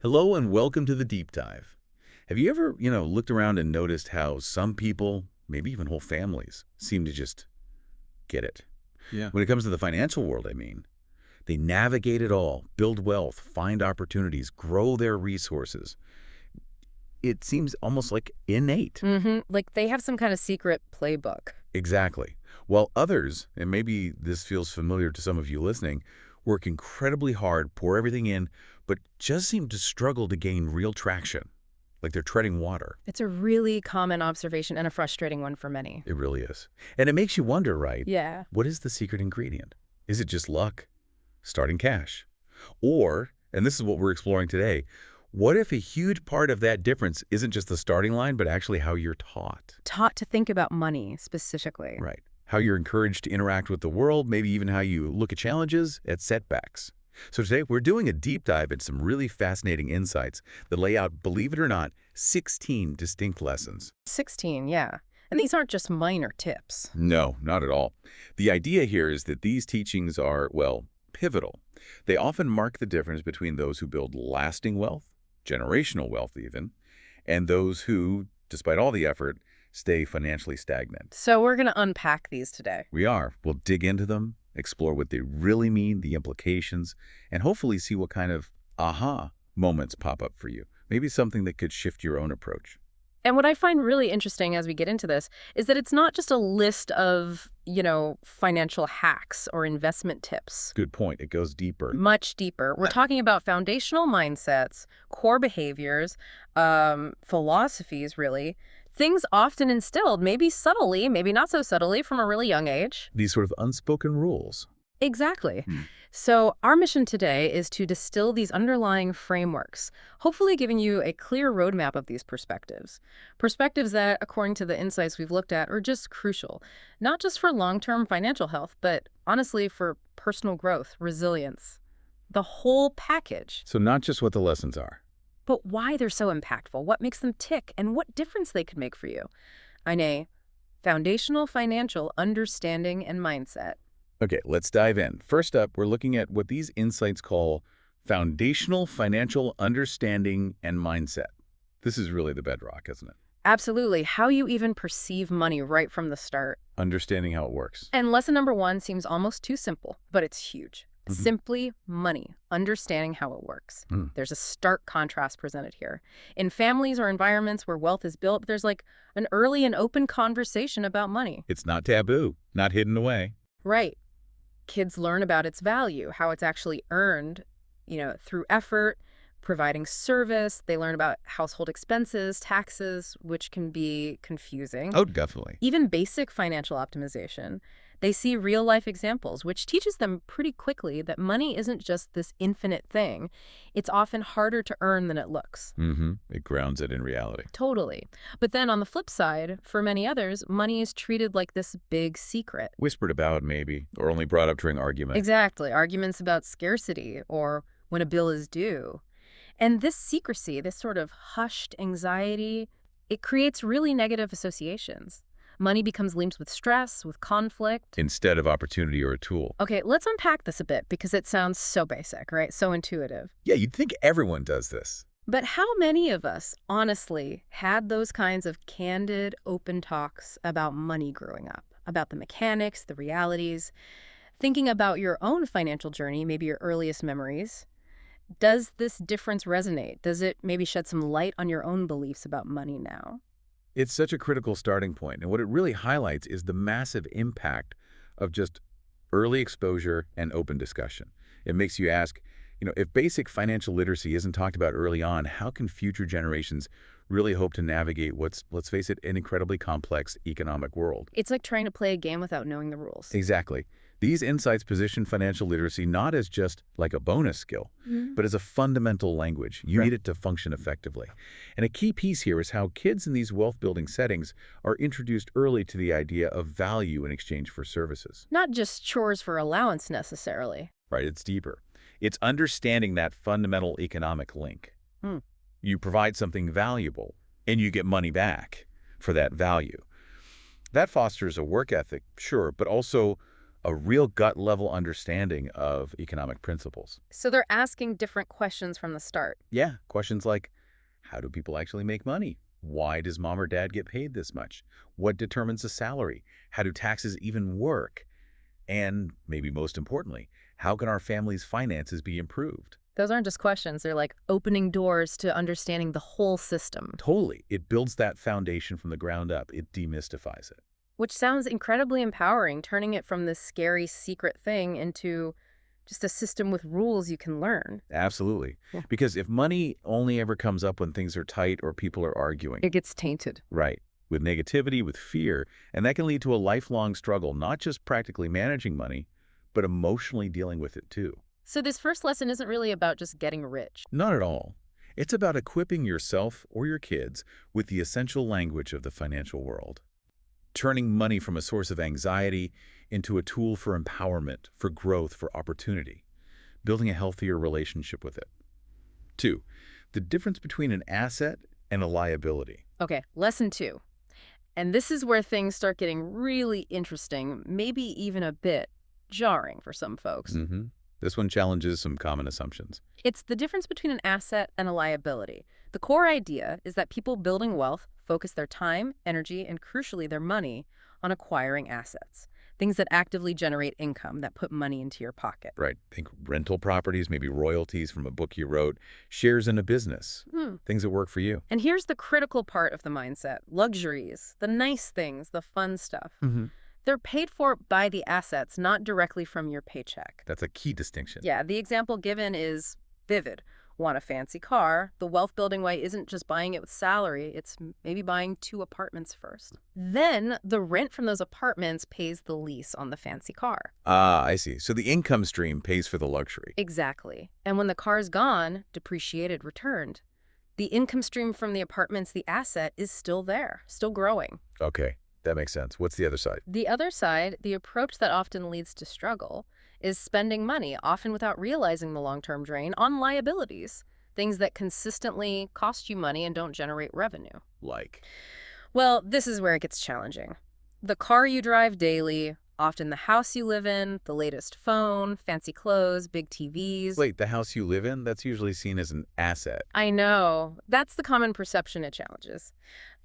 Hello and welcome to the deep dive. Have you ever, looked around and noticed how some people, maybe even whole families, seem to just get it? Yeah. When it comes to the financial world, I mean. They navigate it all, build wealth, find opportunities, grow their resources. It seems almost like innate. Like they have some kind of secret playbook. Exactly. While others, and maybe this feels familiar to some of you listening, work incredibly hard, pour everything in, but just seem to struggle to gain real traction, like they're treading water. It's a really common observation and a frustrating one for many. It really is. And it makes you wonder, right? Yeah. What is the secret ingredient? Is it just luck? Starting cash? Or, and this is what we're exploring today, what if a huge part of that difference isn't just the starting line, but actually how you're taught? Taught to think about money specifically. Right. How you're encouraged to interact with the world, maybe even how you look at challenges, at setbacks. So today we're doing a deep dive into some really fascinating insights that lay out, believe it or not, 16 distinct lessons. 16, yeah. And these aren't just minor tips. No, not at all. The idea here is that these teachings are, well, pivotal. They often mark the difference between those who build lasting wealth, generational wealth even, and those who, despite all the effort, stay financially stagnant. So we're going to unpack these today. We are. We'll dig into them, explore what they really mean, the implications, and hopefully see what kind of aha moments pop up for you. Maybe something that could shift your own approach. And what I find really interesting as we get into this is that it's not just a list of, financial hacks or investment tips. Good point. It goes deeper. Much deeper. We're talking about foundational mindsets, core behaviors, philosophies, really. Things often instilled, maybe subtly, maybe not so subtly, from a really young age. These sort of unspoken rules. Exactly. So our mission today is to distill these underlying frameworks, hopefully giving you a clear roadmap of these perspectives. Perspectives that, according to the insights we've looked at, are just crucial, not just for long-term financial health, but honestly for personal growth, resilience, the whole package. So not just what the lessons are. But why they're so impactful, what makes them tick, and what difference they could make for you. Ine, foundational financial understanding and mindset. Okay, let's dive in. First up, we're looking at what these insights call foundational financial understanding and mindset. This is really the bedrock, isn't it? Absolutely. How you even perceive money right from the start. Understanding how it works. And lesson number 1 seems almost too simple, but it's huge. Simply money, understanding how it works. There's a stark contrast presented here. In families or environments where wealth is built, there's like an early and open conversation about money. It's not taboo, not hidden away. Right. Kids learn about its value, how it's actually earned, through effort, providing service. They learn about household expenses, taxes, which can be confusing. Oh, definitely. Even basic financial optimization. They see real-life examples, which teaches them pretty quickly that money isn't just this infinite thing. It's often harder to earn than it looks. It grounds it in reality. Totally. But then on the flip side, for many others, money is treated like this big secret. Whispered about, maybe, or only brought up during arguments. Exactly. Arguments about scarcity or when a bill is due. And this secrecy, this sort of hushed anxiety, it creates really negative associations. Money becomes linked with stress, with conflict. Instead of opportunity or a tool. Okay, let's unpack this a bit because it sounds so basic, right? So intuitive. Yeah, you'd think everyone does this. But how many of us, honestly, had those kinds of candid, open talks about money growing up? About the mechanics, the realities, thinking about your own financial journey, maybe your earliest memories. Does this difference resonate? Does it maybe shed some light on your own beliefs about money now? It's such a critical starting point, and what it really highlights is the massive impact of just early exposure and open discussion. It makes you ask, if basic financial literacy isn't talked about early on, how can future generations really hope to navigate what's, let's face it, an incredibly complex economic world? It's like trying to play a game without knowing the rules. Exactly. These insights position financial literacy not as just like a bonus skill, but as a fundamental language. You need it to function effectively. And a key piece here is how kids in these wealth-building settings are introduced early to the idea of value in exchange for services. Not just chores for allowance necessarily. Right, it's deeper. It's understanding that fundamental economic link. You provide something valuable, and you get money back for that value. That fosters a work ethic, sure, but also a real gut-level understanding of economic principles. So they're asking different questions from the start. Yeah, questions like, how do people actually make money? Why does mom or dad get paid this much? What determines a salary? How do taxes even work? And maybe most importantly, how can our family's finances be improved? Those aren't just questions, they're like opening doors to understanding the whole system, Totally. It builds that foundation from the ground up. It demystifies it. which sounds incredibly empowering, turning it from this scary secret thing into just a system with rules you can learn. Absolutely. Yeah. Because if money only ever comes up when things are tight or people are arguing, It gets tainted. right, with negativity, with fear, and that can lead to a lifelong struggle, not just practically managing money, but emotionally dealing with it too. So this first lesson isn't really about just getting rich. Not at all. It's about equipping yourself or your kids with the essential language of the financial world, turning money from a source of anxiety into a tool for empowerment, for growth, for opportunity, building a healthier relationship with it. 2, the difference between an asset and a liability. Okay, lesson 2. And this is where things start getting really interesting, maybe even a bit jarring for some folks. This one challenges some common assumptions. It's the difference between an asset and a liability. The core idea is that people building wealth focus their time, energy, and crucially their money on acquiring assets, things that actively generate income, that put money into your pocket. Right. Think rental properties, maybe royalties from a book you wrote, shares in a business, things that work for you. And here's the critical part of the mindset: luxuries, the nice things, the fun stuff. They're paid for by the assets, not directly from your paycheck. That's a key distinction. Yeah, the example given is vivid. Want a fancy car? The wealth-building way isn't just buying it with salary, it's maybe buying 2 apartments first. Then the rent from those apartments pays the lease on the fancy car. Ah, I see. So the income stream pays for the luxury. Exactly. And when the car's gone, depreciated, returned, the income stream from the apartments, the asset, is still there, still growing. Okay, that makes sense. What's the other side? The other side, the approach that often leads to struggle, is spending money, often without realizing the long-term drain, on liabilities, things that consistently cost you money and don't generate revenue. Like? Well, this is where it gets challenging. The car you drive daily, often the house you live in, the latest phone, fancy clothes, big TVs. Wait, the house you live in? That's usually seen as an asset. I know. That's the common perception it challenges.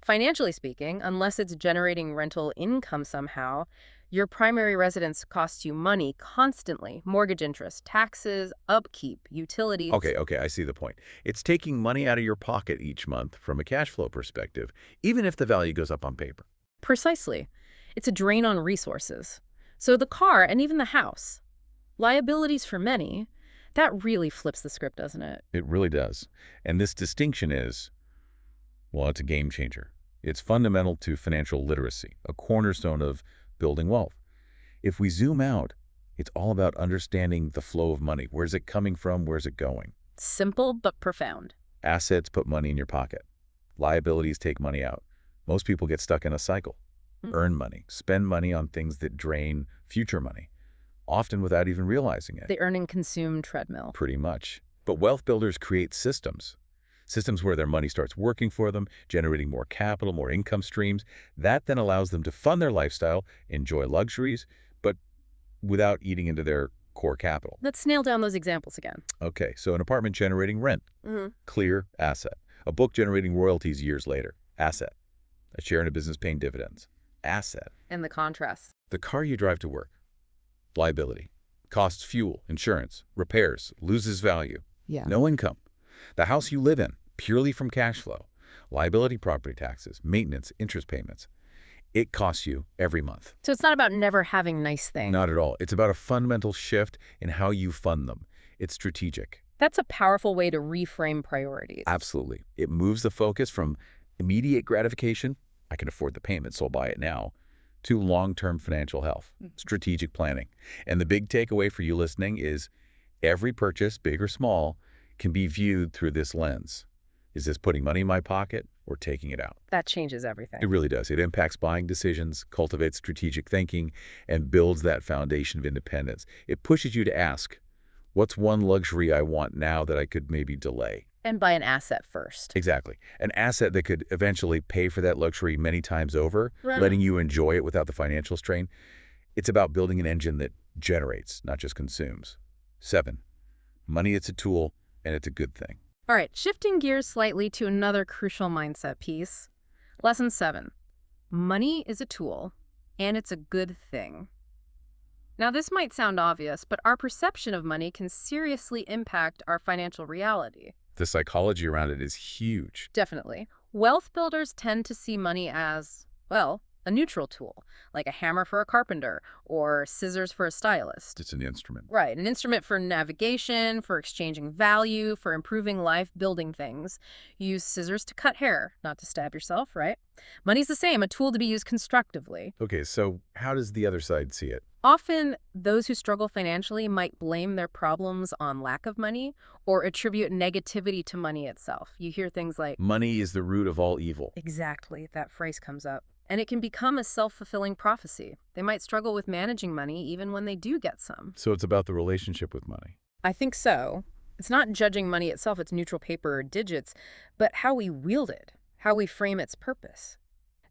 Financially speaking, unless it's generating rental income somehow, your primary residence costs you money constantly: mortgage interest, taxes, upkeep, utilities. Okay, I see the point. It's taking money out of your pocket each month from a cash flow perspective, even if the value goes up on paper. Precisely. It's a drain on resources. So the car and even the house, liabilities for many, that really flips the script, doesn't it? It really does. And this distinction is, well, it's a game changer. It's fundamental to financial literacy, a cornerstone of building wealth. If we zoom out, it's all about understanding the flow of money. Where's it coming from? Where's it going? Simple but profound. Assets put money in your pocket. Liabilities take money out. Most people get stuck in a cycle. Earn money, spend money on things that drain future money, often without even realizing it. The earn and consume treadmill. Pretty much. But wealth builders create systems where their money starts working for them, generating more capital, more income streams. That then allows them to fund their lifestyle, enjoy luxuries, but without eating into their core capital. Let's nail down those examples again. Okay, so an apartment generating rent, clear asset. A book generating royalties years later, asset. A share in a business paying dividends, asset. And the contrast. The car you drive to work, liability. Costs fuel, insurance, repairs, loses value. Yeah. No income. The house you live in, purely from cash flow. Liability, property taxes, maintenance, interest payments. It costs you every month. So it's not about never having nice things. Not at all. It's about a fundamental shift in how you fund them. It's strategic. That's a powerful way to reframe priorities. Absolutely. It moves the focus from immediate gratification, I can afford the payment, so I'll buy it now, to long-term financial health, strategic planning. And the big takeaway for you listening is every purchase, big or small, can be viewed through this lens. Is this putting money in my pocket or taking it out? That changes everything. It really does. It impacts buying decisions, cultivates strategic thinking, and builds that foundation of independence. It pushes you to ask, what's one luxury I want now that I could maybe delay? And buy an asset first. Exactly. An asset that could eventually pay for that luxury many times over, Right. letting you enjoy it without the financial strain. It's about building an engine that generates, not just consumes. 7. Money, it's a tool, and it's a good thing. All right, shifting gears slightly to another crucial mindset piece. Lesson 7. Money is a tool, and it's a good thing. Now, this might sound obvious, but our perception of money can seriously impact our financial reality. The psychology around it is huge. Definitely. Wealth builders tend to see money as, well, a neutral tool, like a hammer for a carpenter or scissors for a stylist. It's an instrument. Right, an instrument for navigation, for exchanging value, for improving life, building things. You use scissors to cut hair, not to stab yourself, right? Money's the same, a tool to be used constructively. Okay, so how does the other side see it? Often, those who struggle financially might blame their problems on lack of money or attribute negativity to money itself. You hear things like, Money is the root of all evil. exactly, that phrase comes up. And it can become a self-fulfilling prophecy. They might struggle with managing money even when they do get some. So it's about the relationship with money. I think so. It's not judging money itself, its neutral paper or digits, but how we wield it, how we frame its purpose.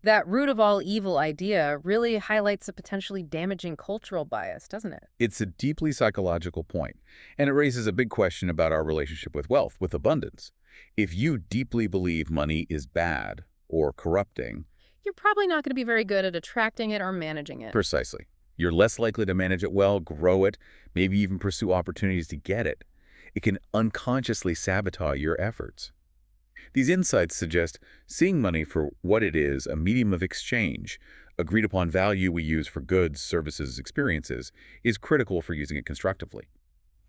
That root of all evil idea really highlights a potentially damaging cultural bias, doesn't it? It's a deeply psychological point, and it raises a big question about our relationship with wealth, with abundance. If you deeply believe money is bad or corrupting, You're probably not going to be very good at attracting it or managing it. precisely, you're less likely to manage it well, grow it, maybe even pursue opportunities to get it. It can unconsciously sabotage your efforts. These insights suggest seeing money for what it is, a medium of exchange, agreed upon value we use for goods, services, experiences, is critical for using it constructively,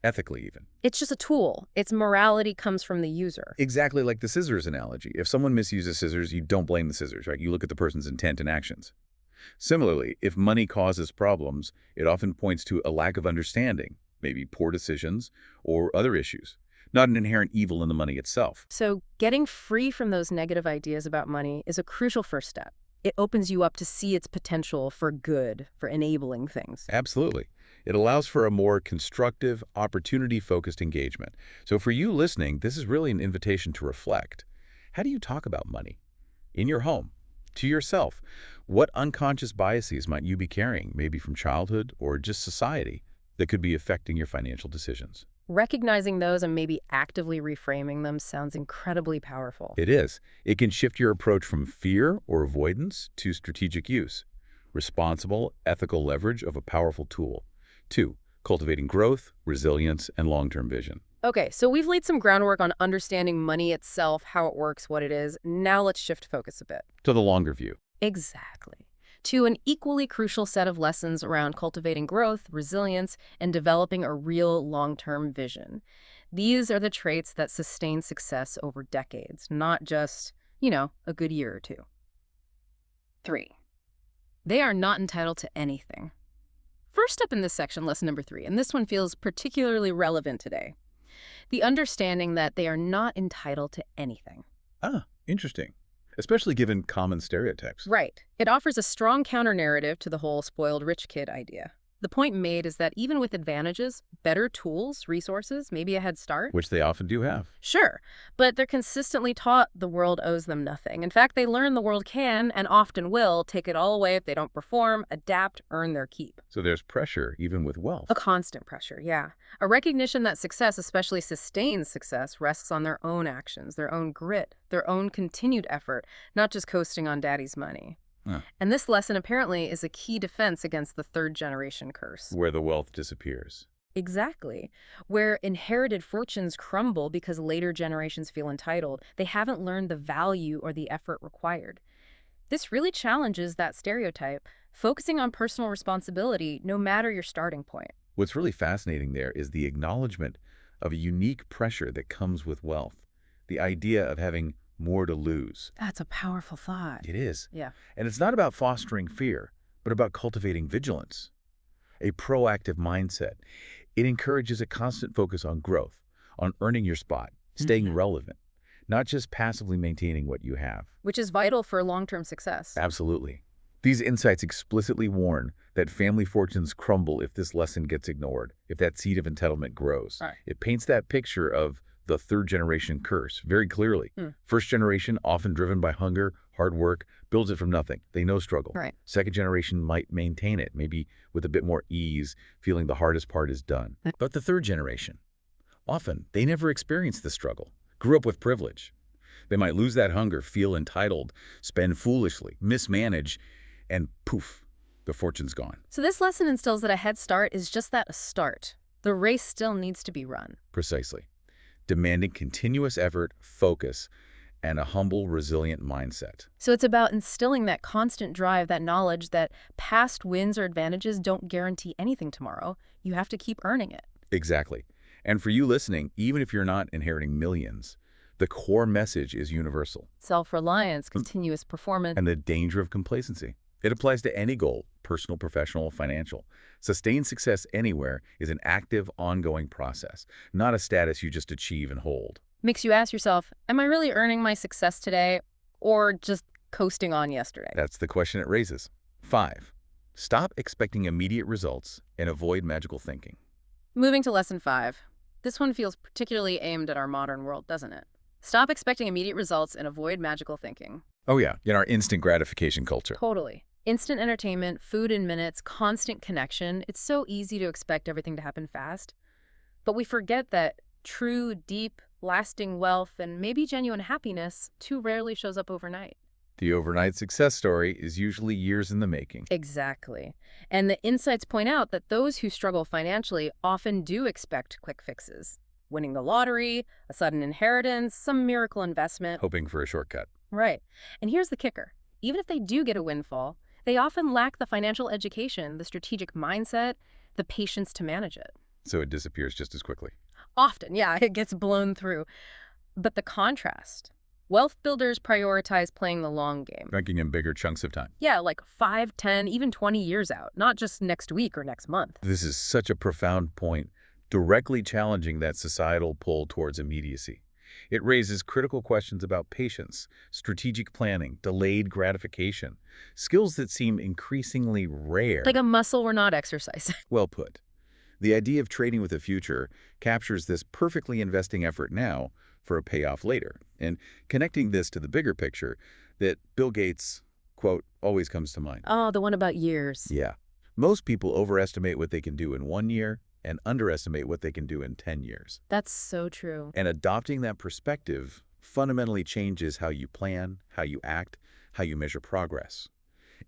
ethically even. It's just a tool. Its morality comes from the user. Exactly like the scissors analogy. If someone misuses scissors, you don't blame the scissors, right? You look at the person's intent and actions. Similarly, if money causes problems, it often points to a lack of understanding, maybe poor decisions or other issues, not an inherent evil in the money itself. So getting free from those negative ideas about money is a crucial first step. It opens you up to see its potential for good, for enabling things. Absolutely. It allows for a more constructive, opportunity-focused engagement. So for you listening, this is really an invitation to reflect. How do you talk about money? In your home? To yourself? What unconscious biases might you be carrying, maybe from childhood or just society, that could be affecting your financial decisions? Recognizing those and maybe actively reframing them sounds incredibly powerful. It is. It can shift your approach from fear or avoidance to strategic use. Responsible, ethical leverage of a powerful tool. 2. Cultivating growth, resilience, and long-term vision. Okay, so we've laid some groundwork on understanding money itself, how it works, what it is. Now let's shift focus a bit. To the longer view. Exactly. To an equally crucial set of lessons around cultivating growth, resilience, and developing a real long-term vision. These are the traits that sustain success over decades, not just, a good year or two. 3. They are not entitled to anything. First up in this section, lesson number 3, and this one feels particularly relevant today. The understanding that they are not entitled to anything. Ah, interesting. Especially given common stereotypes. Right. It offers a strong counter-narrative to the whole spoiled rich kid idea. The point made is that even with advantages, better tools, resources, maybe a head start. Which they often do have. Sure, but they're consistently taught the world owes them nothing. In fact, they learn the world can, and often will, take it all away if they don't perform, adapt, earn their keep. So there's pressure even with wealth. A constant pressure, yeah. A recognition that success, especially sustained success, rests on their own actions, their own grit, their own continued effort, not just coasting on daddy's money. And this lesson apparently is a key defense against the third-generation curse. Where the wealth disappears. Exactly. Where inherited fortunes crumble because later generations feel entitled, they haven't learned the value or the effort required. This really challenges that stereotype, focusing on personal responsibility no matter your starting point. What's really fascinating there is the acknowledgement of a unique pressure that comes with wealth. The idea of having more to lose. That's a powerful thought. It is. Yeah. And it's not about fostering fear, but about cultivating vigilance, a proactive mindset. It encourages a constant focus on growth, on earning your spot, staying relevant, not just passively maintaining what you have. Which is vital for long-term success. Absolutely. These insights explicitly warn that family fortunes crumble if this lesson gets ignored, if that seed of entitlement grows. Right. It paints that picture of the third generation curse very clearly. Hmm. First generation, often driven by hunger, hard work, builds it from nothing. They know struggle. Right. Second generation might maintain it, maybe with a bit more ease, feeling the hardest part is done. But the third generation, often, they never experienced the struggle, grew up with privilege. They might lose that hunger, feel entitled, spend foolishly, mismanage, and poof, the fortune's gone. So this lesson instills that a head start is just that, a start. The race still needs to be run. Precisely. Demanding continuous effort, focus, and a humble, resilient mindset. So it's about instilling that constant drive, that knowledge that past wins or advantages don't guarantee anything tomorrow. You have to keep earning it. Exactly. And for you listening, even if you're not inheriting millions, the core message is universal. Self-reliance, continuous performance. And the danger of complacency. It applies to any goal, personal, professional, financial. Sustained success anywhere is an active, ongoing process, not a status you just achieve and hold. Makes you ask yourself, am I really earning my success today or just coasting on yesterday? That's the question it raises. 5. Stop expecting immediate results and avoid magical thinking. Moving to lesson 5. This one feels particularly aimed at our modern world, doesn't it? Stop expecting immediate results and avoid magical thinking. Oh yeah, in our instant gratification culture. Totally. Instant entertainment, food in minutes, constant connection. It's so easy to expect everything to happen fast. But we forget that true, deep, lasting wealth and maybe genuine happiness too rarely shows up overnight. The overnight success story is usually years in the making. Exactly. And the insights point out that those who struggle financially often do expect quick fixes. Winning the lottery, a sudden inheritance, some miracle investment. Hoping for a shortcut. Right. And here's the kicker. Even if they do get a windfall, they often lack the financial education, the strategic mindset, the patience to manage it. So it disappears just as quickly. Often, yeah, it gets blown through. But the contrast. Wealth builders prioritize playing the long game. Banking in bigger chunks of time. Yeah, like 5, 10, even 20 years out, not just next week or next month. This is such a profound point, directly challenging that societal pull towards immediacy. It raises critical questions about patience, strategic planning, delayed gratification, skills that seem increasingly rare. Like a muscle we're not exercising. Well put. The idea of trading with the future captures this perfectly investing effort now for a payoff later, and connecting this to the bigger picture that Bill Gates, quote, always comes to mind. Oh, the one about years. Yeah. Most people overestimate what they can do in 1 year and underestimate what they can do in 10 years. That's so true. And adopting that perspective fundamentally changes how you plan, how you act, how you measure progress.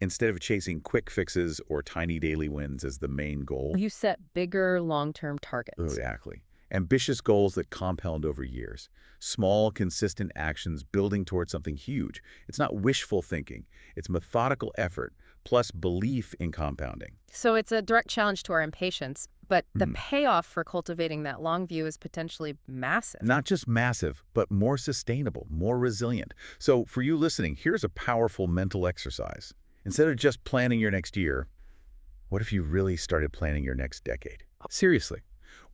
Instead of chasing quick fixes or tiny daily wins as the main goal. You set bigger long-term targets. Exactly. Ambitious goals that compound over years. Small, consistent actions building towards something huge. It's not wishful thinking. It's methodical effort plus belief in compounding. So it's a direct challenge to our impatience, but the payoff for cultivating that long view is potentially massive. Not just massive, but more sustainable, more resilient. So for you listening, here's a powerful mental exercise. Instead of just planning your next year, what if you really started planning your next decade? Seriously.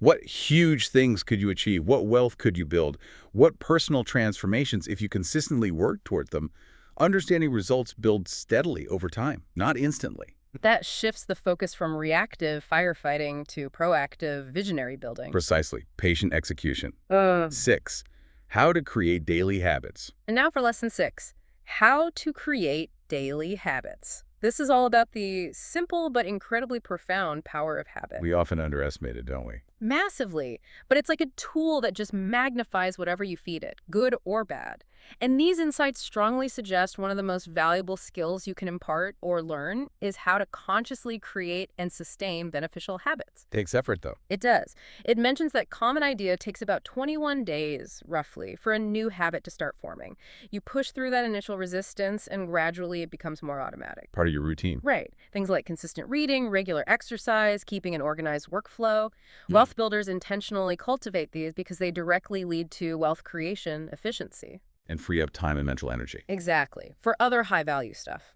What huge things could you achieve? What wealth could you build? What personal transformations, if you consistently work toward them? Understanding results build steadily over time, not instantly. That shifts the focus from reactive firefighting to proactive visionary building. Precisely. Patient execution. 6. How to create daily habits. And now for lesson 6, how to create daily habits. This is all about the simple but incredibly profound power of habit. We often underestimate it, don't we? Massively. But it's like a tool that just magnifies whatever you feed it, good or bad. And these insights strongly suggest one of the most valuable skills you can impart or learn is how to consciously create and sustain beneficial habits. Takes effort, though. It does. It mentions that common idea takes about 21 days, roughly, for a new habit to start forming. You push through that initial resistance, and gradually it becomes more automatic. Part of your routine. Right. Things like consistent reading, regular exercise, keeping an organized workflow. Wealth builders intentionally cultivate these because they directly lead to wealth creation efficiency. And free up time and mental energy. Exactly. For other high-value stuff.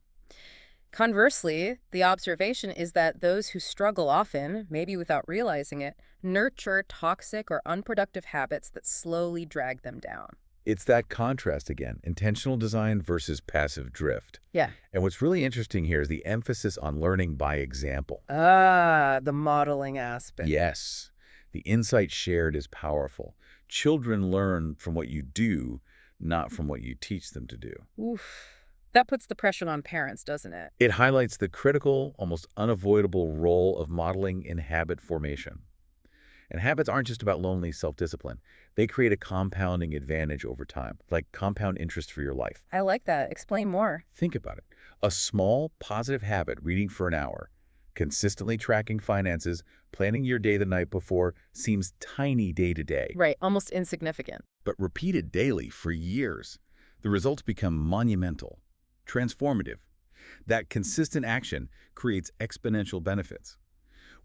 Conversely, the observation is that those who struggle often, maybe without realizing it, nurture toxic or unproductive habits that slowly drag them down. It's that contrast again, intentional design versus passive drift. Yeah. And what's really interesting here is the emphasis on learning by example. Ah, the modeling aspect. Yes. The insight shared is powerful. Children learn from what you do, not from what you teach them to do. Oof. That puts the pressure on parents, doesn't it? It highlights the critical, almost unavoidable role of modeling in habit formation. And habits aren't just about lonely self-discipline. They create a compounding advantage over time, like compound interest for your life. I like that. Explain more. Think about it. A small, positive habit, reading for an hour, consistently tracking finances, planning your day the night before, seems tiny day to day. Right, almost insignificant. But repeated daily for years, the results become monumental, transformative. That consistent action creates exponential benefits.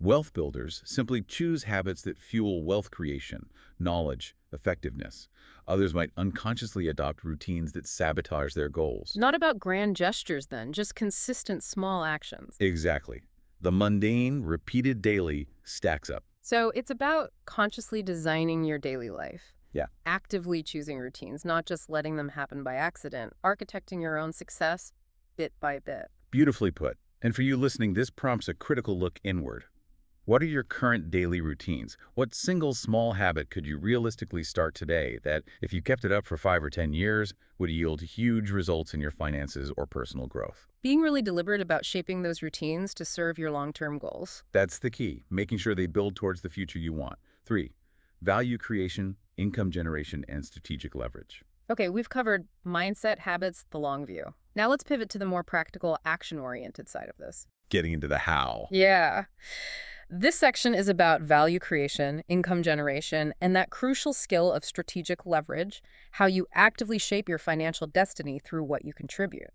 Wealth builders simply choose habits that fuel wealth creation, knowledge, effectiveness. Others might unconsciously adopt routines that sabotage their goals. Not about grand gestures then, just consistent small actions. Exactly. The mundane, repeated daily stacks up. So it's about consciously designing your daily life. Yeah. Actively choosing routines, not just letting them happen by accident. Architecting your own success bit by bit. Beautifully put. And for you listening, this prompts a critical look inward. What are your current daily routines? What single small habit could you realistically start today that, if you kept it up for 5 or 10 years, would yield huge results in your finances or personal growth? Being really deliberate about shaping those routines to serve your long-term goals. That's the key, making sure they build towards the future you want. 3, value creation, income generation, and strategic leverage. Okay, we've covered mindset, habits, the long view. Now let's pivot to the more practical, action-oriented side of this. Getting into the how. Yeah. This section is about value creation, income generation, and that crucial skill of strategic leverage, how you actively shape your financial destiny through what you contribute.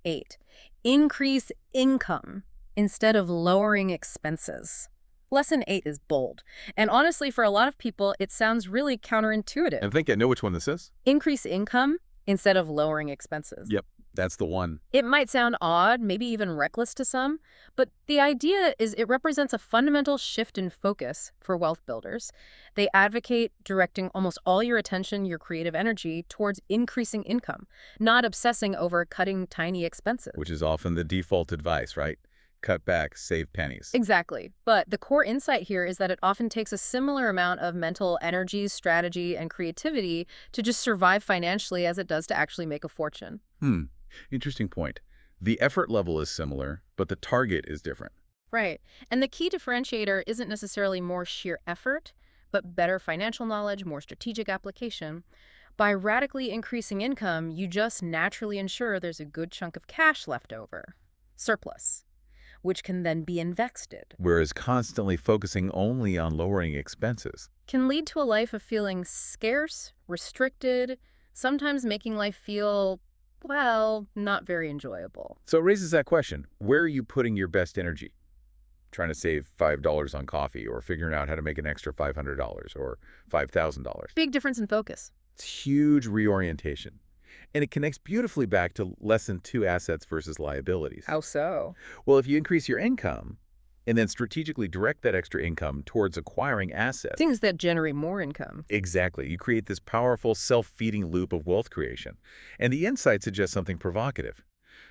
8, increase income instead of lowering expenses. Lesson 8 is bold, and honestly, for a lot of people, it sounds really counterintuitive. I think I know which one this is. Increase income instead of lowering expenses. Yep, that's the one. It might sound odd, maybe even reckless to some, but the idea is it represents a fundamental shift in focus for wealth builders. They advocate directing almost all your attention, your creative energy, towards increasing income, not obsessing over cutting tiny expenses. Which is often the default advice, right? Cut back, save pennies. Exactly. But the core insight here is that it often takes a similar amount of mental energy, strategy, and creativity to just survive financially as it does to actually make a fortune. Interesting point. The effort level is similar, but the target is different. Right. And the key differentiator isn't necessarily more sheer effort, but better financial knowledge, more strategic application. By radically increasing income, you just naturally ensure there's a good chunk of cash left over, surplus, which can then be invested. Whereas constantly focusing only on lowering expenses. Can lead to a life of feeling scarce, restricted, sometimes making life feel, well, not very enjoyable. So it raises that question. Where are you putting your best energy? Trying to save $5 on coffee, or figuring out how to make an extra $500 or $5,000. Big difference in focus. It's huge reorientation. And it connects beautifully back to lesson 2, assets versus liabilities. How so? Well, if you increase your income and then strategically direct that extra income towards acquiring assets. Things that generate more income. Exactly. You create this powerful self-feeding loop of wealth creation. And the insight suggests something provocative.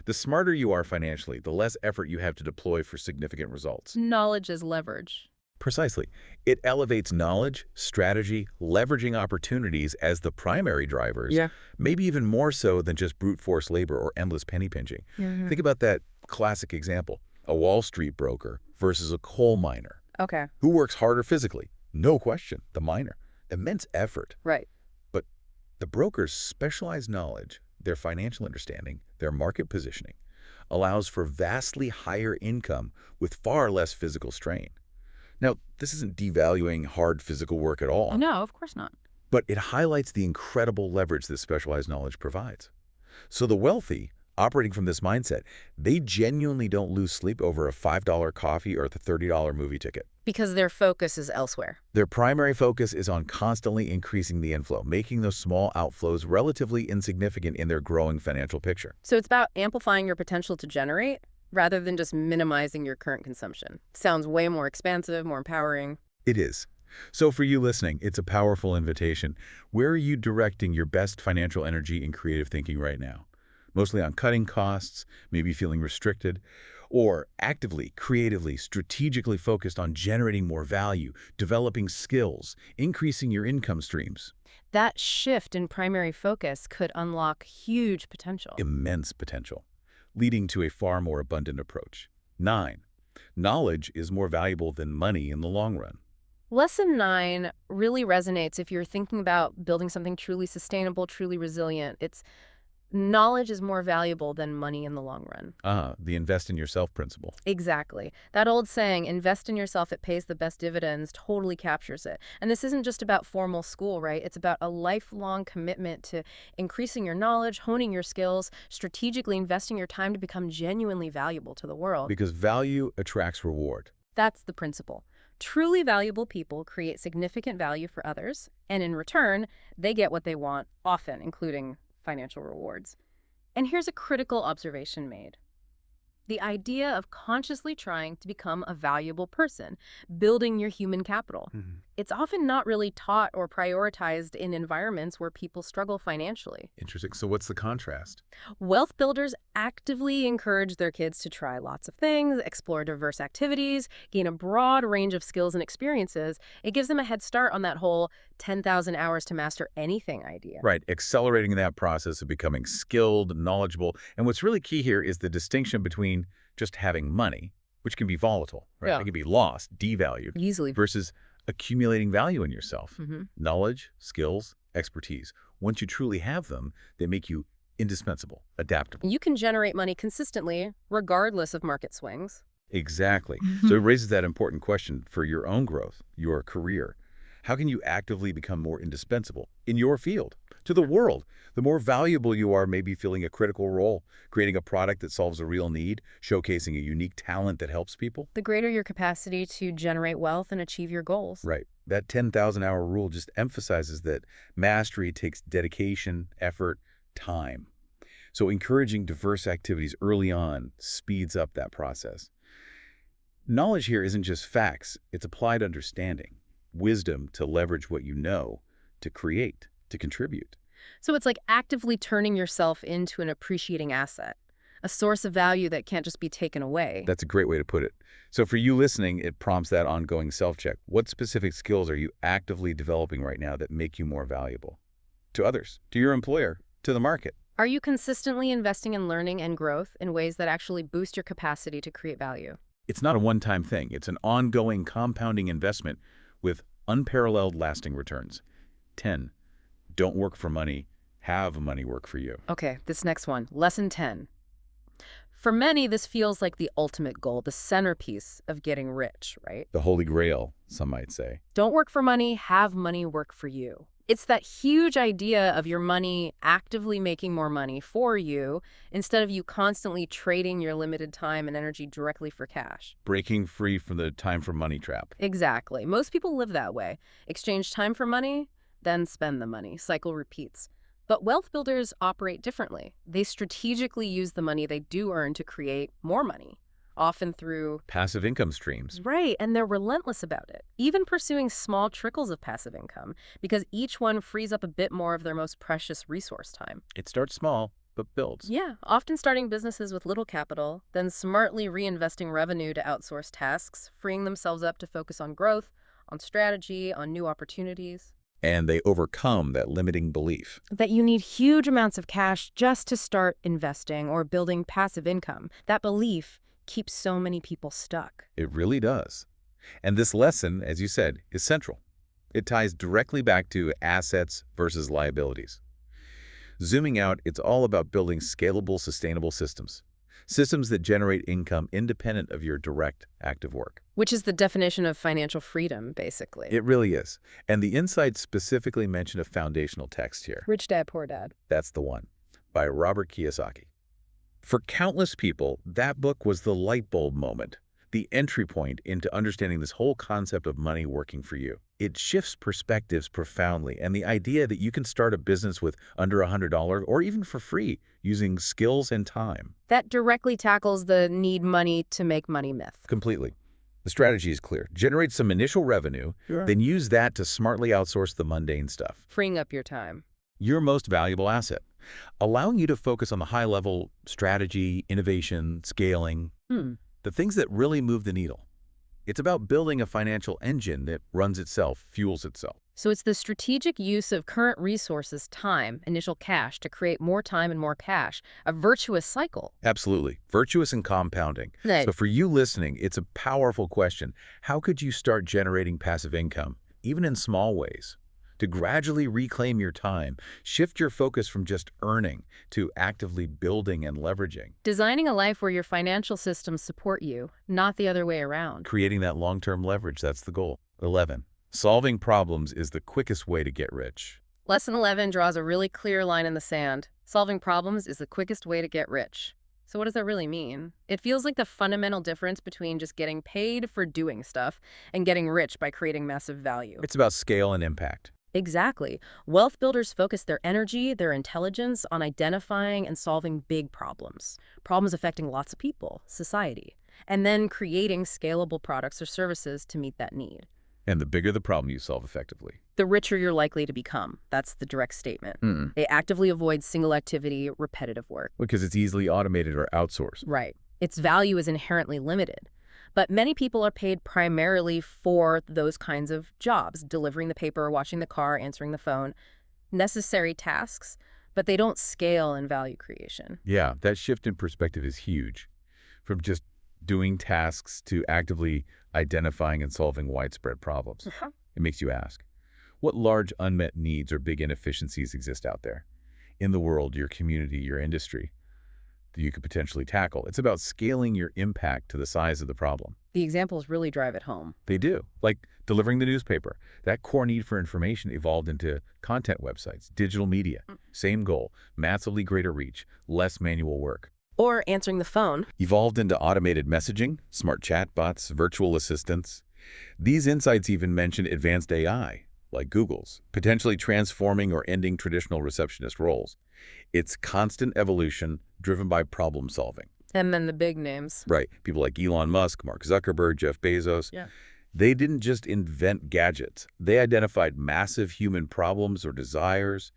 The smarter you are financially, the less effort you have to deploy for significant results. Knowledge as leverage. Precisely. It elevates knowledge, strategy, leveraging opportunities as the primary drivers, maybe even more so than just brute force labor or endless penny pinching. Think about that classic example, a Wall Street broker versus a coal miner. Okay. Who works harder physically? No question, the miner. Immense effort. Right. But the broker's specialized knowledge, their financial understanding, their market positioning, allows for vastly higher income with far less physical strain. Now, this isn't devaluing hard physical work at all. No, of course not. But it highlights the incredible leverage this specialized knowledge provides. So the wealthy, operating from this mindset, they genuinely don't lose sleep over a $5 coffee or the $30 movie ticket. Because their focus is elsewhere. Their primary focus is on constantly increasing the inflow, making those small outflows relatively insignificant in their growing financial picture. So it's about amplifying your potential to generate rather than just minimizing your current consumption. Sounds way more expansive, more empowering. It is. So for you listening, it's a powerful invitation. Where are you directing your best financial energy and creative thinking right now? Mostly on cutting costs, maybe feeling restricted, Or actively, creatively, strategically focused on generating more value, developing skills, increasing your income streams. That shift in primary focus could unlock huge potential. Immense potential, leading to a far more abundant approach. 9. Knowledge is more valuable than money in the long run. Lesson 9 really resonates if you're thinking about building something truly sustainable, truly resilient. It's knowledge is more valuable than money in the long run. The invest in yourself principle. Exactly. That old saying, invest in yourself, it pays the best dividends, totally captures it. And this isn't just about formal school, right? It's about a lifelong commitment to increasing your knowledge, honing your skills, strategically investing your time to become genuinely valuable to the world. Because value attracts reward. That's the principle. Truly valuable people create significant value for others, and in return, they get what they want, often including financial rewards. And here's a critical observation made. The idea of consciously trying to become a valuable person, building your human capital. It's often not really taught or prioritized in environments where people struggle financially. Interesting. So what's the contrast? Wealth builders actively encourage their kids to try lots of things, explore diverse activities, gain a broad range of skills and experiences. It gives them a head start on that whole 10,000 hours to master anything idea. Right, accelerating that process of becoming skilled, knowledgeable. And what's really key here is the distinction between just having money, which can be volatile, right? Yeah. It can be lost, devalued, Easily. versus accumulating value in yourself. Mm-hmm. Knowledge, skills, expertise. Once you truly have them, they make you indispensable, adaptable. You can generate money consistently, regardless of market swings. Exactly. So it raises that important question for your own growth, your career. How can you actively become more indispensable in your field, to the world? The more valuable you are, maybe filling a critical role, creating a product that solves a real need, showcasing a unique talent that helps people. The greater your capacity to generate wealth and achieve your goals. Right. That 10,000-hour rule just emphasizes that mastery takes dedication, effort, time. So encouraging diverse activities early on speeds up that process. Knowledge here isn't just facts, it's applied understanding, wisdom to leverage what you know, to create, to contribute. So it's like actively turning yourself into an appreciating asset, a source of value that can't just be taken away. That's a great way to put it. So for you listening, it prompts that ongoing self-check. What specific skills are you actively developing right now that make you more valuable? To others, to your employer, to the market. Are you consistently investing in learning and growth in ways that actually boost your capacity to create value? It's not a one-time thing. It's an ongoing compounding investment with unparalleled lasting returns. 10. Don't work for money. Have money work for you. Okay, this next one, lesson 10. For many, this feels like the ultimate goal, the centerpiece of getting rich, right? The Holy Grail, some might say. Don't work for money, have money work for you. It's that huge idea of your money actively making more money for you instead of you constantly trading your limited time and energy directly for cash. Breaking free from the time for money trap. Exactly. Most people live that way. Exchange time for money, then spend the money. Cycle repeats. But wealth builders operate differently. They strategically use the money they do earn to create more money, often through Passive income streams. right, and they're relentless about it, even pursuing small trickles of passive income, because each one frees up a bit more of their most precious resource time. It starts small, but builds. Yeah, often starting businesses with little capital, then smartly reinvesting revenue to outsource tasks, freeing themselves up to focus on growth, on strategy, on new opportunities. And they overcome that limiting belief. That you need huge amounts of cash just to start investing or building passive income. That belief keeps so many people stuck. It really does. And this lesson, as you said, is central. It ties directly back to assets versus liabilities. Zooming out, it's all about building scalable, sustainable systems. Systems that generate income independent of your direct, active work. Which is the definition of financial freedom, basically. It really is. And the insights specifically mention a foundational text here. Rich Dad, Poor Dad. That's the one, by Robert Kiyosaki. For countless people, that book was the light bulb moment, the entry point into understanding this whole concept of money working for you. It shifts perspectives profoundly, and the idea that you can start a business with under $100 or even for free using skills and time. That directly tackles the need money to make money myth. Completely. The strategy is clear. Generate some initial revenue, then use that to smartly outsource the mundane stuff. Freeing up your time. Your most valuable asset. allowing you to focus on the high-level strategy, innovation, scaling, Hmm. the things that really move the needle. It's about building a financial engine that runs itself, fuels itself. So it's the strategic use of current resources, time, initial cash, to create more time and more cash, a virtuous cycle. Absolutely. Virtuous and compounding. Right. So for you listening, it's a powerful question. How could you start generating passive income, even in small ways? To gradually reclaim your time, shift your focus from just earning to actively building and leveraging. Designing a life where your financial systems support you, not the other way around. Creating that long-term leverage, that's the goal. 11. Solving problems is the quickest way to get rich. Lesson 11 draws a really clear line in the sand. Solving problems is the quickest way to get rich. So what does that really mean? It feels like the fundamental difference between just getting paid for doing stuff and getting rich by creating massive value. It's about scale and impact. Exactly. Wealth builders focus their energy, their intelligence on identifying and solving big problems, problems affecting lots of people, society, and then creating scalable products or services to meet that need. And the bigger the problem you solve effectively. The richer you're likely to become. That's the direct statement. They actively avoid single activity, repetitive work. Because it's easily automated or outsourced. Right. Its value is inherently limited. But many people are paid primarily for those kinds of jobs, delivering the paper, washing the car, answering the phone, necessary tasks, but they don't scale in value creation. Yeah, that shift in perspective is huge. From just doing tasks to actively identifying and solving widespread problems. It makes you ask, what large unmet needs or big inefficiencies exist out there in the world, your community, your industry, that you could potentially tackle? It's about scaling your impact to the size of the problem. The examples really drive it home. They do. Like delivering the newspaper. That core need for information evolved into content websites, digital media. Same goal, massively greater reach, less manual work. Or answering the phone. Evolved into automated messaging, smart chatbots, virtual assistants. These insights even mention advanced AI, like Google's, potentially transforming or ending traditional receptionist roles. It's constant evolution driven by problem solving. And then the big names. Right. People like Elon Musk, Mark Zuckerberg, Jeff Bezos. Yeah. They didn't just invent gadgets. They identified massive human problems or desires,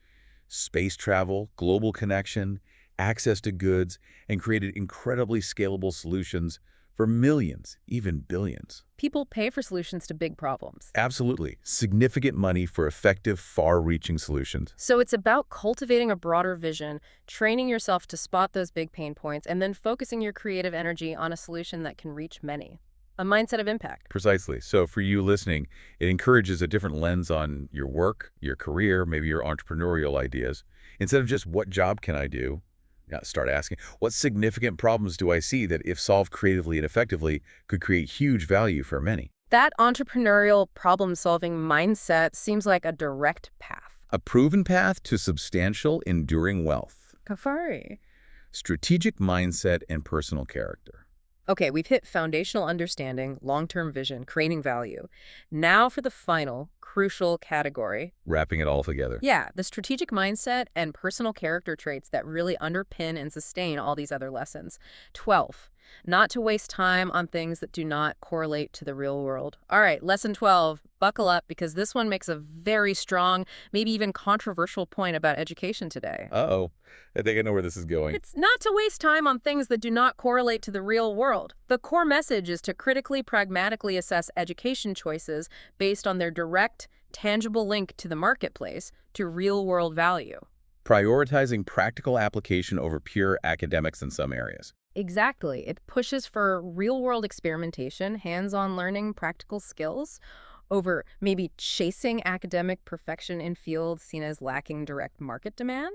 space travel, global connection, access to goods, and created incredibly scalable solutions for millions, even billions. People pay for solutions to big problems. Absolutely. Significant money for effective, far-reaching solutions. So it's about cultivating a broader vision, training yourself to spot those big pain points, and then focusing your creative energy on a solution that can reach many. A mindset of impact. Precisely. So for you listening, it encourages a different lens on your work, your career, maybe your entrepreneurial ideas. Instead of just what job can I do, start asking, what significant problems do I see that, if solved creatively and effectively, could create huge value for many? That entrepreneurial problem-solving mindset seems like a direct path. A proven path to substantial, enduring wealth. Kafari. Strategic mindset and personal character. Okay, we've hit foundational understanding, long-term vision, creating value. Now for the final, crucial category. Wrapping it all together. Yeah, the strategic mindset and personal character traits that really underpin and sustain all these other lessons. 12, not to waste time on things that do not correlate to the real world. All right, lesson 12, buckle up, because this one makes a very strong, maybe even controversial point about education today. Uh-oh. I think I know where this is going. It's not to waste time on things that do not correlate to the real world. The core message is to critically, pragmatically assess education choices based on their direct, tangible link to the marketplace, to real-world value. Prioritizing practical application over pure academics in some areas. Exactly. It pushes for real-world experimentation, hands-on learning, practical skills, over maybe chasing academic perfection in fields seen as lacking direct market demand.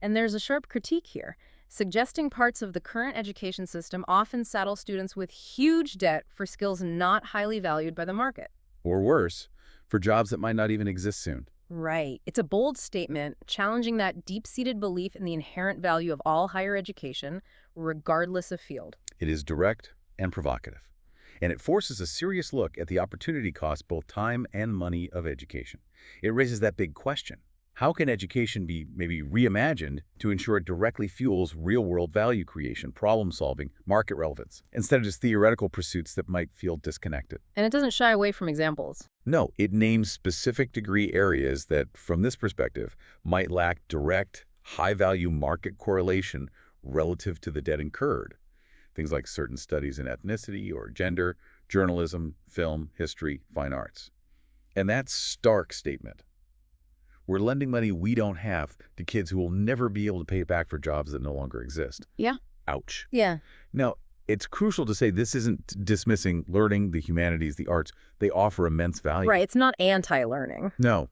And there's a sharp critique here, suggesting parts of the current education system often saddle students with huge debt for skills not highly valued by the market. Or worse, for jobs that might not even exist soon. Right. It's a bold statement, challenging that deep-seated belief in the inherent value of all higher education, regardless of field. It is direct and provocative. And it forces a serious look at the opportunity cost, both time and money, of education. It raises that big question. How can education be maybe reimagined to ensure it directly fuels real-world value creation, problem-solving, market relevance, instead of just theoretical pursuits that might feel disconnected? And it doesn't shy away from examples. No, it names specific degree areas that, from this perspective, might lack direct, high-value market correlation relative to the debt incurred. Things like certain studies in ethnicity or gender, journalism, film, history, fine arts. And that stark statement. We're lending money we don't have to kids who will never be able to pay it back for jobs that no longer exist. Yeah. Ouch. Yeah. Now, it's crucial to say this isn't dismissing learning, the humanities, the arts. They offer immense value. Right. It's not anti-learning. No.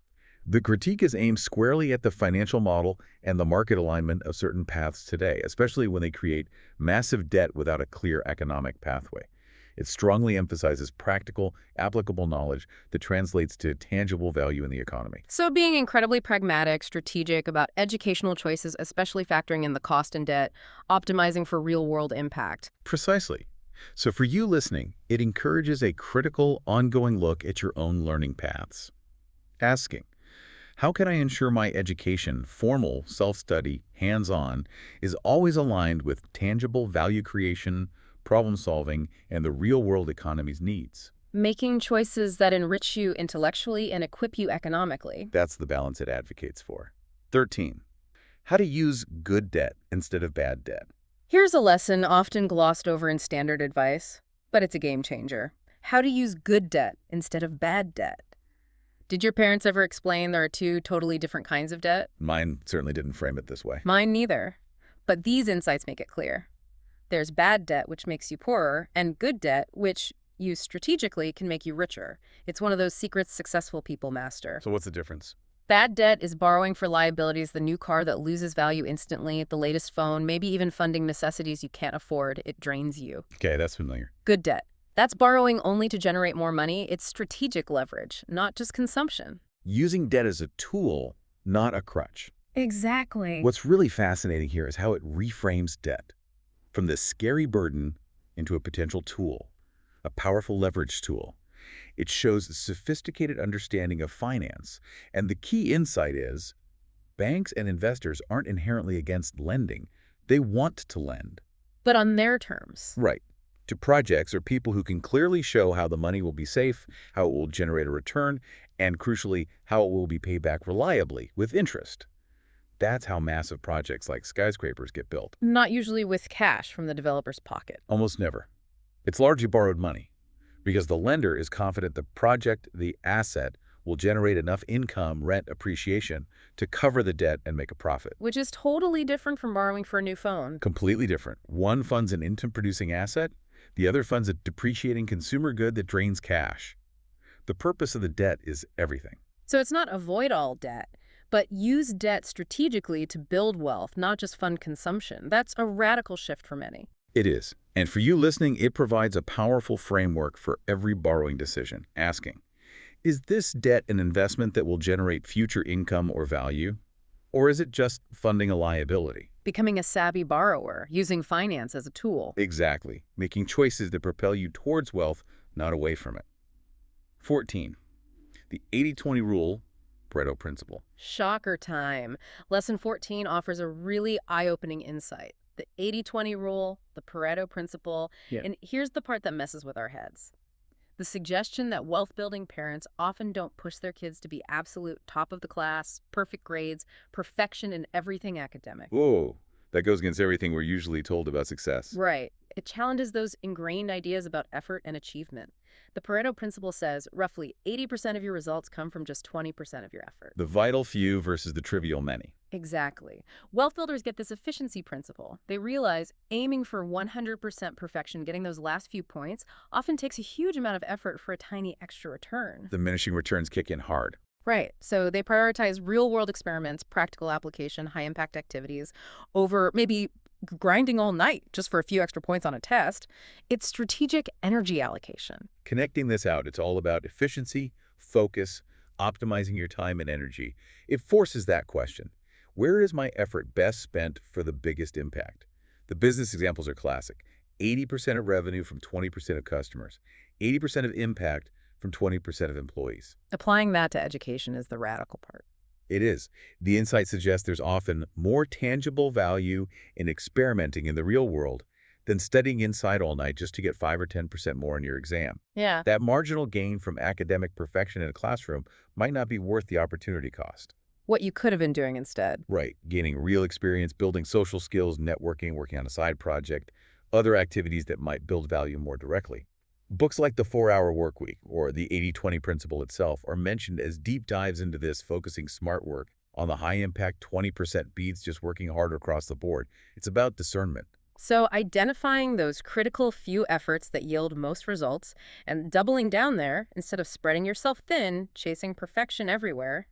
The critique is aimed squarely at the financial model and the market alignment of certain paths today, especially when they create massive debt without a clear economic pathway. It strongly emphasizes practical, applicable knowledge that translates to tangible value in the economy. So being incredibly pragmatic, strategic about educational choices, especially factoring in the cost and debt, optimizing for real-world impact. Precisely. So for you listening, it encourages a critical, ongoing look at your own learning paths. Asking, how can I ensure my education, formal, self-study, hands-on, is always aligned with tangible value creation, problem-solving, and the real-world economy's needs? Making choices that enrich you intellectually and equip you economically. That's the balance it advocates for. 13. How to use good debt instead of bad debt. Here's a lesson often glossed over in standard advice, but it's a game changer. How to use good debt instead of bad debt. Did your parents ever explain there are two totally different kinds of debt? Mine certainly didn't frame it this way. Mine neither. But these insights make it clear. There's bad debt, which makes you poorer, and good debt, which, used strategically, can make you richer. It's one of those secrets successful people master. So what's the difference? Bad debt is borrowing for liabilities, the new car that loses value instantly, the latest phone, maybe even funding necessities you can't afford. It drains you. Okay, that's familiar. Good debt. That's borrowing only to generate more money. It's strategic leverage, not just consumption. Using debt as a tool, not a crutch. Exactly. What's really fascinating here is how it reframes debt from this scary burden into a potential tool, a powerful leverage tool. It shows a sophisticated understanding of finance, and the key insight is banks and investors aren't inherently against lending. They want to lend. But on their terms. Right. To projects or people who can clearly show how the money will be safe, how it will generate a return, and crucially, how it will be paid back reliably with interest. That's how massive projects like skyscrapers get built. Not usually with cash from the developer's pocket. Almost never. It's largely borrowed money because the lender is confident the project, the asset, will generate enough income, rent, appreciation to cover the debt and make a profit. Which is totally different from borrowing for a new phone. Completely different. One funds an income-producing asset, the other funds a depreciating consumer good that drains cash. The purpose of the debt is everything. So it's not avoid all debt, but use debt strategically to build wealth, not just fund consumption. That's a radical shift for many. It is. And for you listening, it provides a powerful framework for every borrowing decision, asking, is this debt an investment that will generate future income or value? Or is it just funding a liability? Becoming a savvy borrower, using finance as a tool. Exactly. Making choices that propel you towards wealth, not away from it. 14. The 80-20 rule, Pareto principle. Shocker time. Lesson 14 offers a really eye-opening insight. The 80-20 rule, the Pareto principle, and here's the part that messes with our heads. The suggestion that wealth-building parents often don't push their kids to be absolute top of the class, perfect grades, perfection in everything academic. Whoa, that goes against everything we're usually told about success. Right. It challenges those ingrained ideas about effort and achievement. The Pareto principle says roughly 80% of your results come from just 20% of your effort. The vital few versus the trivial many. Exactly. Wealth builders get this efficiency principle. They realize aiming for 100% perfection, getting those last few points, often takes a huge amount of effort for a tiny extra return. Diminishing returns kick in hard. Right. So they prioritize real-world experiments, practical application, high-impact activities over maybe grinding all night just for a few extra points on a test. It's strategic energy allocation. Connecting this out, it's all about efficiency, focus, optimizing your time and energy. It forces that question. Where is my effort best spent for the biggest impact? The business examples are classic. 80% of revenue from 20% of customers. 80% of impact from 20% of employees. Applying that to education is the radical part. It is. The insight suggests there's often more tangible value in experimenting in the real world than studying inside all night just to get 5 or 10% more in your exam. Yeah. That marginal gain from academic perfection in a classroom might not be worth the opportunity cost. what you could have been doing instead. Right, gaining real experience, building social skills, networking, working on a side project, other activities that might build value more directly. Books like The 4-Hour Workweek or The 80-20 Principle itself are mentioned as deep dives into this, focusing smart work on the high-impact 20% beats just working harder across the board. It's about discernment. So identifying those critical few efforts that yield most results and doubling down there instead of spreading yourself thin, chasing perfection everywhere.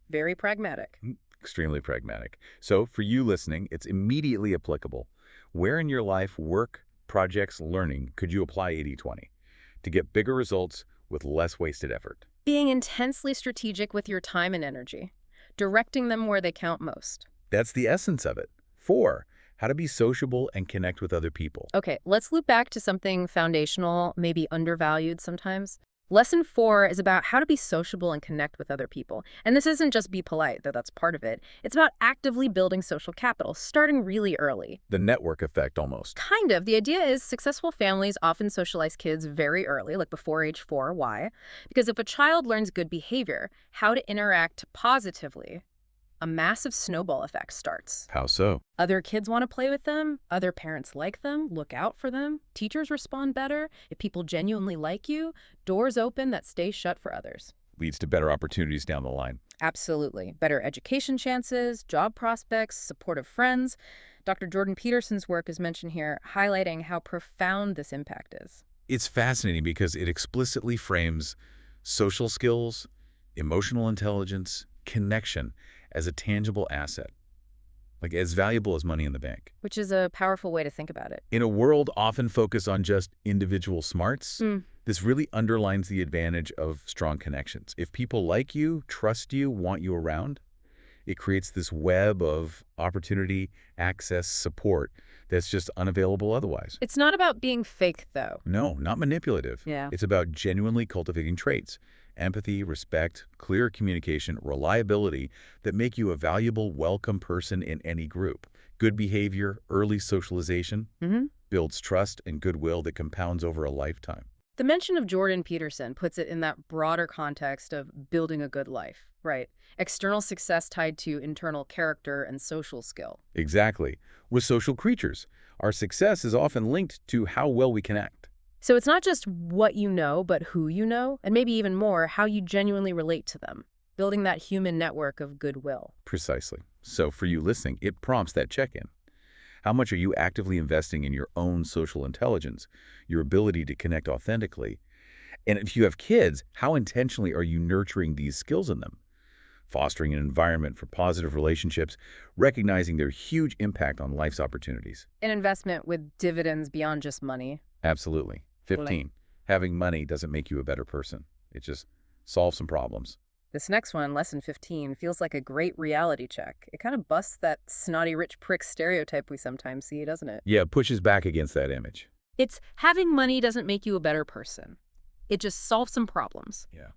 Very pragmatic. Extremely pragmatic. So for you listening, it's immediately applicable. Where in your life, work, projects, learning could you apply 80-20 to get bigger results with less wasted effort? Being intensely strategic with your time and energy. Directing them where they count most. That's the essence of it. 4, how to be sociable and connect with other people. Okay, let's loop back to something foundational, maybe undervalued sometimes. Lesson 4 is about how to be sociable and connect with other people. And this isn't just be polite, though that's part of it. It's about actively building social capital, starting really early. The network effect almost. Kind of. The idea is successful families often socialize kids very early, like before age 4. Why? Because if a child learns good behavior, how to interact positively, a massive snowball effect starts. How so? Other kids want to play with them, other parents like them, look out for them, teachers respond better. If people genuinely like you, doors open that stay shut for others. Leads to better opportunities down the line. Absolutely. Better education chances, job prospects, supportive friends. Dr. Jordan Peterson's work is mentioned here, highlighting how profound this impact is. It's fascinating because it explicitly frames social skills, emotional intelligence, connection as a tangible asset, like as valuable as money in the bank. Which is a powerful way to think about it. In a world often focused on just individual smarts, this really underlines the advantage of strong connections. If people like you, trust you, want you around, it creates this web of opportunity, access, support that's just unavailable otherwise. It's not about being fake, though. No, not manipulative. Yeah. It's about genuinely cultivating traits, empathy, respect, clear communication, reliability that make you a valuable, welcome person in any group. Good behavior, early socialization, builds trust and goodwill that compounds over a lifetime. The mention of Jordan Peterson puts it in that broader context of building a good life, right? External success tied to internal character and social skill. Exactly. We're social creatures. Our success is often linked to how well we connect. So it's not just what you know, but who you know, and maybe even more, how you genuinely relate to them, building that human network of goodwill. Precisely. So for you listening, it prompts that check-in. How much are you actively investing in your own social intelligence, your ability to connect authentically? And if you have kids, how intentionally are you nurturing these skills in them? Fostering an environment for positive relationships, recognizing their huge impact on life's opportunities. An investment with dividends beyond just money. Absolutely. 15, having money doesn't make you a better person. It just solves some problems. This next one, lesson 15, feels like a great reality check. It kind of busts that snotty rich prick stereotype we sometimes see, doesn't it? Yeah, it pushes back against that image. It's having money doesn't make you a better person. It just solves some problems. Yeah.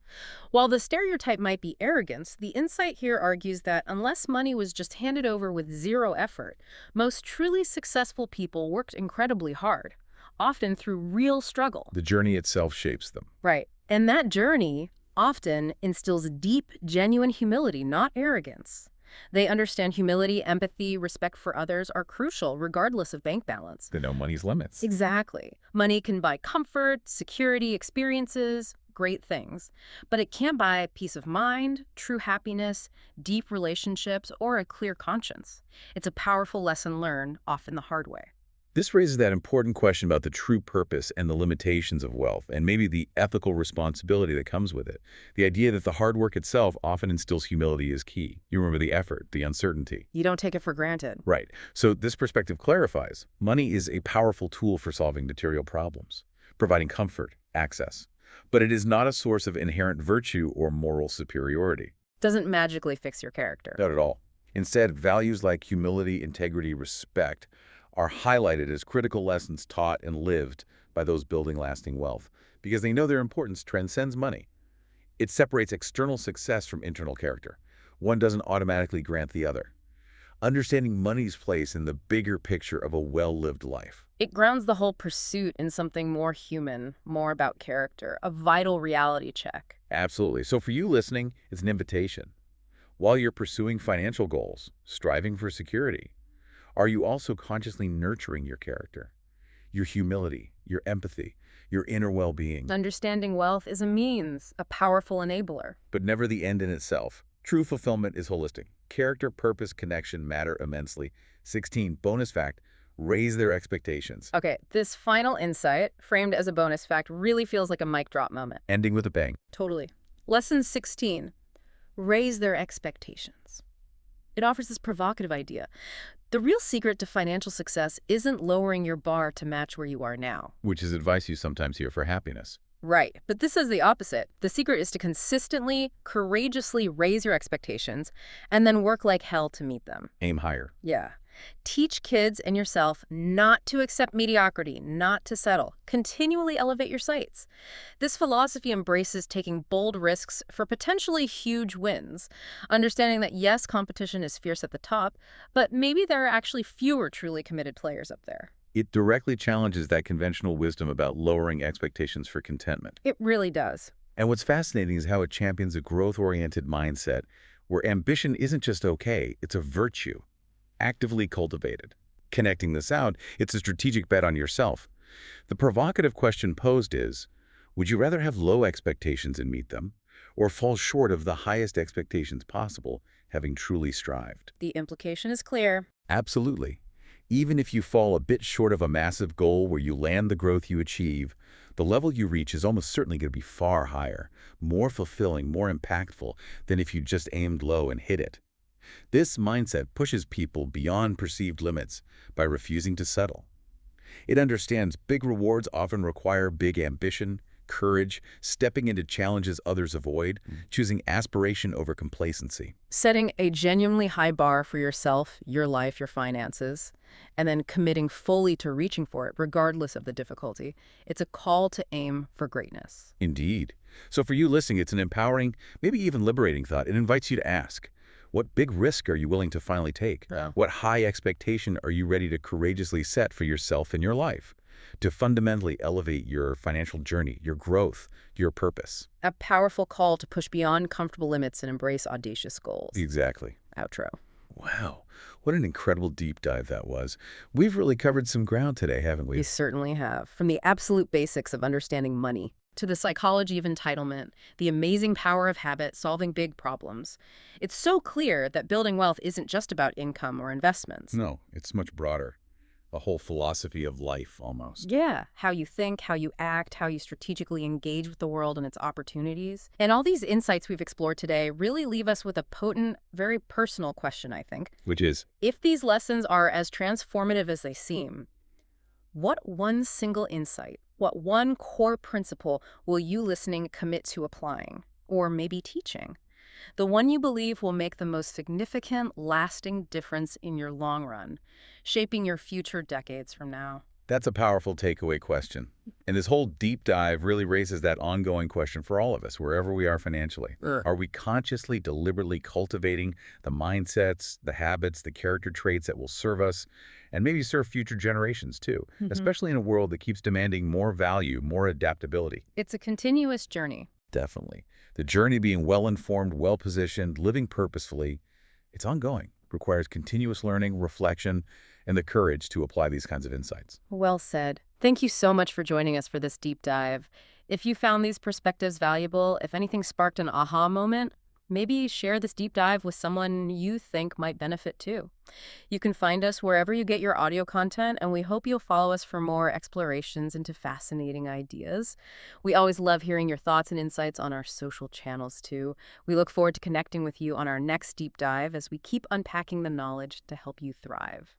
While the stereotype might be arrogance, the insight here argues that unless money was just handed over with zero effort, most truly successful people worked incredibly hard, often through real struggle. The journey itself shapes them. Right. And that journey often instills deep, genuine humility, not arrogance. They understand humility, empathy, respect for others are crucial regardless of bank balance. They know money's limits. Exactly. Money can buy comfort, security, experiences, great things. But it can't buy peace of mind, true happiness, deep relationships, or a clear conscience. It's a powerful lesson learned, often the hard way. This raises that important question about the true purpose and the limitations of wealth, and maybe the ethical responsibility that comes with it. The idea that the hard work itself often instills humility is key. You remember the effort, the uncertainty. You don't take it for granted. Right. So this perspective clarifies. Money is a powerful tool for solving material problems, providing comfort, access. But it is not a source of inherent virtue or moral superiority. Doesn't magically fix your character. Not at all. Instead, values like humility, integrity, respect are highlighted as critical lessons taught and lived by those building lasting wealth because they know their importance transcends money. It separates external success from internal character. One doesn't automatically grant the other. Understanding money's place in the bigger picture of a well-lived life. It grounds the whole pursuit in something more human, more about character, a vital reality check. Absolutely. So for you listening, it's an invitation. While you're pursuing financial goals, striving for security, are you also consciously nurturing your character, your humility, your empathy, your inner well-being? Understanding wealth is a means, a powerful enabler. But never the end in itself. True fulfillment is holistic. Character, purpose, connection matter immensely. 16, bonus fact, raise their expectations. Okay, this final insight, framed as a bonus fact, really feels like a mic drop moment. Ending with a bang. Totally. Lesson 16, raise their expectations. It offers this provocative idea. The real secret to financial success isn't lowering your bar to match where you are now. Which is advice you sometimes hear for happiness. Right, but this is the opposite. The secret is to consistently, courageously raise your expectations and then work like hell to meet them. Aim higher. Yeah. Teach kids and yourself not to accept mediocrity, not to settle. Continually elevate your sights. This philosophy embraces taking bold risks for potentially huge wins, understanding that yes, competition is fierce at the top, but maybe there are actually fewer truly committed players up there. It directly challenges that conventional wisdom about lowering expectations for contentment. It really does. And what's fascinating is how it champions a growth-oriented mindset where ambition isn't just okay, it's a virtue, actively cultivated. Connecting this out, it's a strategic bet on yourself. The provocative question posed is, would you rather have low expectations and meet them, or fall short of the highest expectations possible, having truly strived? The implication is clear. Absolutely. Even if you fall a bit short of a massive goal where you land the growth you achieve, the level you reach is almost certainly going to be far higher, more fulfilling, more impactful than if you just aimed low and hit it. This mindset pushes people beyond perceived limits by refusing to settle. It understands big rewards often require big ambition, courage, stepping into challenges others avoid, choosing aspiration over complacency. Setting a genuinely high bar for yourself, your life, your finances, and then committing fully to reaching for it, regardless of the difficulty. It's a call to aim for greatness. Indeed. So for you listening, it's an empowering, maybe even liberating thought. It invites you to ask, what big risk are you willing to finally take? Yeah. What high expectation are you ready to courageously set for yourself and your life? To fundamentally elevate your financial journey, your growth, your purpose. A powerful call to push beyond comfortable limits and embrace audacious goals. Exactly. Outro. Wow, what an incredible deep dive that was. We've really covered some ground today, haven't we? We certainly have. From the absolute basics of understanding money to the psychology of entitlement, the amazing power of habit solving big problems. It's so clear that building wealth isn't just about income or investments. No, it's much broader. A whole philosophy of life, almost. Yeah, how you think, how you act, how you strategically engage with the world and its opportunities. And all these insights we've explored today really leave us with a potent, very personal question, I think. Which is, If these lessons are as transformative as they seem, what one single insight, what one core principle will you listening commit to applying, or maybe teaching? The one you believe will make the most significant, lasting difference in your long run, shaping your future decades from now. that's a powerful takeaway question. And this whole deep dive really raises that ongoing question for all of us, wherever we are financially. Are we consciously, deliberately cultivating the mindsets, the habits, the character traits that will serve us and maybe serve future generations too, especially in a world that keeps demanding more value, more adaptability? It's a continuous journey. Definitely. The journey being well-informed, well-positioned, living purposefully, it's ongoing, requires continuous learning, reflection, and the courage to apply these kinds of insights. Well said. Thank you so much for joining us for this deep dive. If you found these perspectives valuable, if anything sparked an aha moment, maybe share this deep dive with someone you think might benefit too. You can find us wherever you get your audio content, and we hope you'll follow us for more explorations into fascinating ideas. We always love hearing your thoughts and insights on our social channels too. We look forward to connecting with you on our next deep dive as we keep unpacking the knowledge to help you thrive.